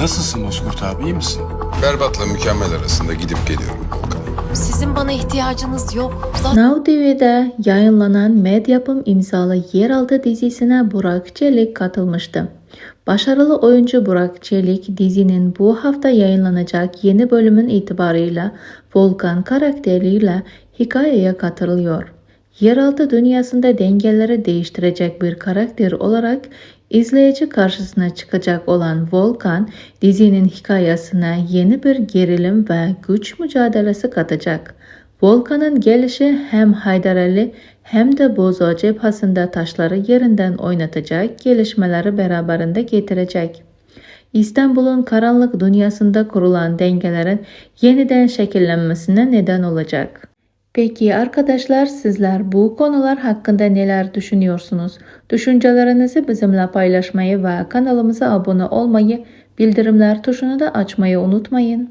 Nasılsın Bozkurt abi, iyi misin? Berbatla mükemmel arasında gidip geliyorum Volkan. Sizin bana ihtiyacınız yok. Now TV'de yayınlanan Medyapım imzalı Yeraltı dizisine Burak Çelik katılmıştı. Başarılı oyuncu Burak Çelik dizinin bu hafta yayınlanacak yeni bölümün itibarıyla Volkan karakteriyle hikayeye katılıyor. Yeraltı dünyasında dengeleri değiştirecek bir karakter olarak izleyici karşısına çıkacak olan Volkan, dizinin hikayesine yeni bir gerilim ve güç mücadelesi katacak. Volkan'ın gelişi hem Haydareli hem de Bozo cephasında taşları yerinden oynatacak gelişmeleri beraberinde getirecek. İstanbul'un karanlık dünyasında kurulan dengelerin yeniden şekillenmesine neden olacak. Peki arkadaşlar, sizler bu konular hakkında neler düşünüyorsunuz? Düşüncelerinizi bizimle paylaşmayı ve kanalımıza abone olmayı, bildirimler tuşunu da açmayı unutmayın.